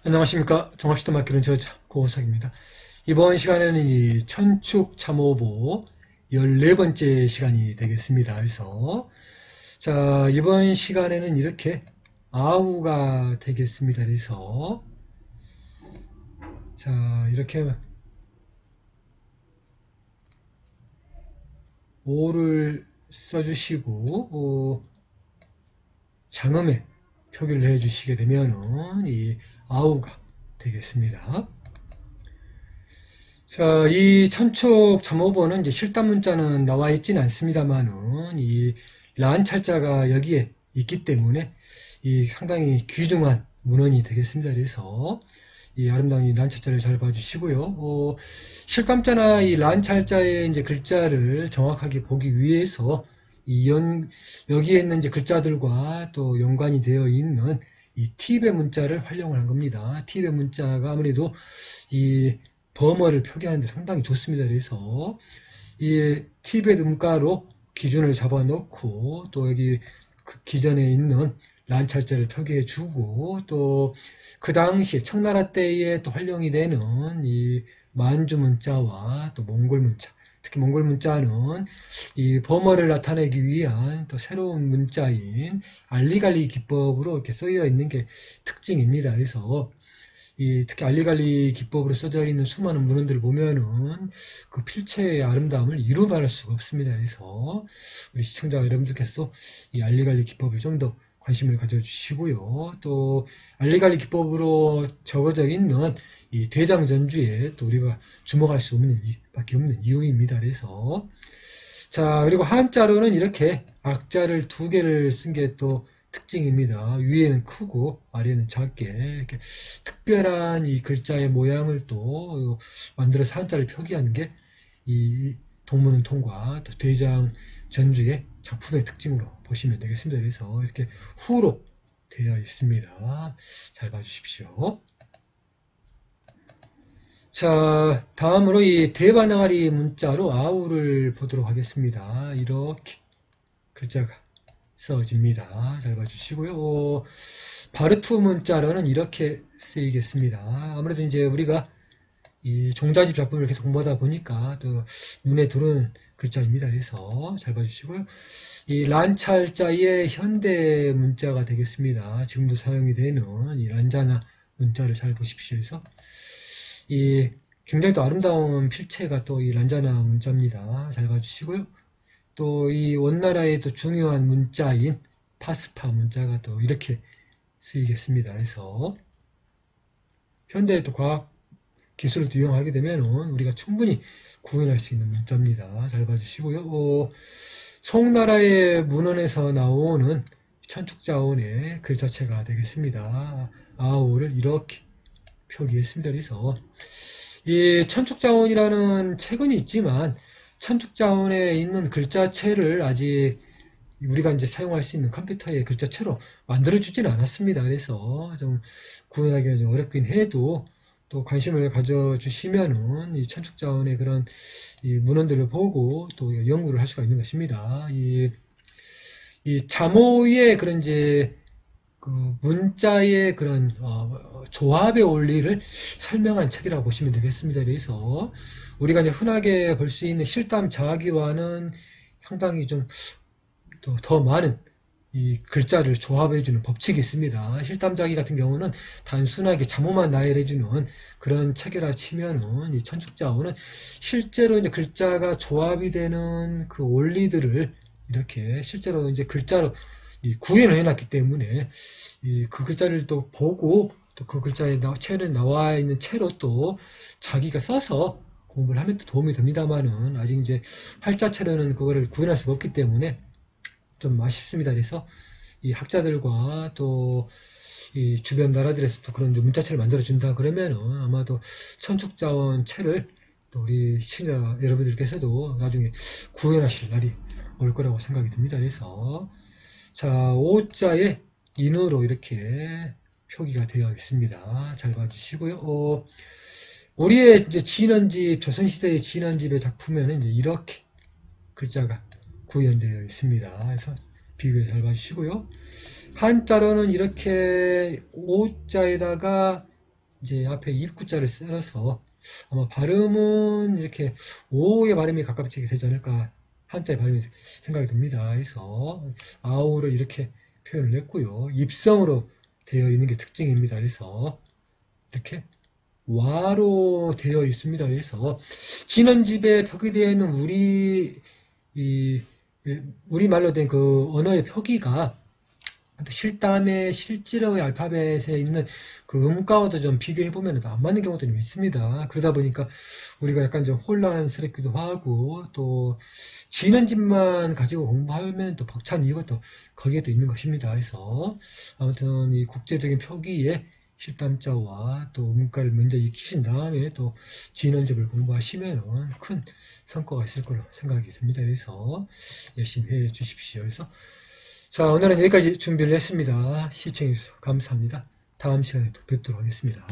안녕하십니까. 종합시도 맡기는 저자 고호석입니다. 이번 시간에는 이 천축참호보 14번째 시간이 되겠습니다. 그래서 자, 이번 시간에는 이렇게 아우가 되겠습니다. 그래서 자, 이렇게 오를 써주시고 장음에 표기를 해주시게 되면은 이 아우가 되겠습니다. 자, 이 천축 잠호본은 이제 실단 문자는 나와 있지는 않습니다만은 이 란찰자가 여기에 있기 때문에 이 상당히 귀중한 문헌이 되겠습니다. 그래서 이 아름다운 이 란찰자를 잘 봐주시고요. 실감자나 이 란찰자의 이제 글자를 정확하게 보기 위해서 여기에 있는 이제 글자들과 또 연관이 되어 있는 이 티입의 문자를 활용을 한 겁니다. 티입의 문자가 아무래도 이 버머를 표기하는데 상당히 좋습니다. 그래서 이 티입의 음가로 기준을 잡아놓고 또 여기 그 기존에 있는 란찰자를 표기해주고 또 그 당시에 청나라 때에 또 활용이 되는 이 만주 문자와 또 몽골 문자, 특히 몽골 문자는 이 버머를 나타내기 위한 또 새로운 문자인 알리갈리 기법으로 이렇게 쓰여 있는 게 특징입니다. 그래서 특히 알리갈리 기법으로 써져 있는 수많은 문헌들을 보면은 그 필체의 아름다움을 이루 말할 수가 없습니다. 그래서 우리 시청자 여러분들께서도 이 알리갈리 기법에 좀 더 관심을 가져주시고요. 또 알리갈리 기법으로 적어져 있는 이 대장전주에 또 우리가 주목할 수 없는 밖에 없는 이유입니다. 그래서 자, 그리고 한자로는 이렇게 악자를 2개를 쓴 게 또 특징입니다. 위에는 크고 아래는 작게 이렇게 특별한 이 글자의 모양을 또 만들어서 한자를 표기하는 게 이 동문은통과 또 대장 전주의 작품의 특징으로 보시면 되겠습니다. 그래서 이렇게 후로 되어 있습니다. 잘 봐주십시오. 자, 다음으로 이 대반항아리 문자로 아우를 보도록 하겠습니다. 이렇게 글자가 써집니다. 잘 봐주시고요. 바르투 문자로는 이렇게 쓰이겠습니다. 아무래도 이제 우리가 이 종자집 작품을 계속 공부하다 보니까 또 눈에 들어오는 글자입니다. 그래서 잘 봐주시고요. 이 란찰자의 현대 문자가 되겠습니다. 지금도 사용이 되는 이 란자나 문자를 잘 보십시오. 그래서 이 굉장히 또 아름다운 필체가 또 이 란자나 문자입니다. 잘 봐주시고요. 또 이 원나라의 또 중요한 문자인 파스파 문자가 또 이렇게 쓰이겠습니다. 그래서 현대의 또 과학 기술을 또 이용하게 되면 우리가 충분히 구현할 수 있는 문자입니다. 잘 봐주시고요. 송나라의 문헌에서 나오는 천축자원의 글자체가 되겠습니다. 아우를 이렇게 표기했습니다. 그래서 이 천축자원이라는 책은 있지만 천축자원에 있는 글자체를 아직 우리가 이제 사용할 수 있는 컴퓨터의 글자체로 만들어주지는 않았습니다. 그래서 좀 구현하기가 좀 어렵긴 해도 또 관심을 가져주시면은 이 천축자원의 그런 이 문헌들을 보고 또 연구를 할 수가 있는 것입니다. 이 자모의 그런 이제 그 문자의 그런 조합의 원리를 설명한 책이라고 보시면 되겠습니다. 그래서 우리가 이제 흔하게 볼 수 있는 실담 자기와는 상당히 좀 더 많은 이 글자를 조합해주는 법칙이 있습니다. 실담자기 같은 경우는 단순하게 자모만 나열해주는 그런 책이라 치면은 이 천축자원은 실제로 이제 글자가 조합이 되는 그 원리들을 이렇게 실제로 이제 글자로 구현을 해놨기 때문에 그 글자를 또 보고 또 그 글자에 체에 나와 있는 채로 또 자기가 써서 공부를 하면 또 도움이 됩니다만은 아직 이제 활자체로는 그거를 구현할 수가 없기 때문에 좀 아쉽습니다. 그래서 이 학자들과 또 이 주변 나라들에서 또 그런 문자체를 만들어준다 그러면은 아마도 천축자원 체를 또 우리 시청자 여러분들께서도 나중에 구현하실 날이 올 거라고 생각이 듭니다. 그래서 자, 오자에 인으로 이렇게 표기가 되어 있습니다. 잘 봐주시고요. 우리의 이제 진원집, 조선시대의 진원집의 작품에는 이제 이렇게 글자가 구현되어 있습니다. 그래서 비교해 잘 봐주시고요. 한자로는 이렇게 오자에다가 이제 앞에 입구자를 써서 아마 발음은 이렇게 오의 발음이 가깝게 되지 않을까 한자의 발음이 생각이 듭니다. 그래서 아우를 이렇게 표현을 했고요. 입성으로 되어 있는 게 특징입니다. 그래서 이렇게 와로 되어 있습니다. 그래서 진원집에 표기되어 있는 우리말로 된 그 언어의 표기가 또 실담의 실제로의 알파벳에 있는 그 음가와도 좀 비교해보면 안 맞는 경우도 좀 있습니다. 그러다 보니까 우리가 약간 좀 혼란스럽기도 하고 또 진원집만 가지고 공부하면 또 벅찬 이유가 또 거기에 또 있는 것입니다. 그래서 아무튼 이 국제적인 표기에 실담자와 또 음가를 먼저 익히신 다음에 또 진원집을 공부하시면 큰 성과가 있을 거로 생각이 듭니다. 그래서 열심히 해 주십시오. 그래서 자, 오늘은 여기까지 준비를 했습니다. 시청해주셔서 감사합니다. 다음 시간에 또 뵙도록 하겠습니다.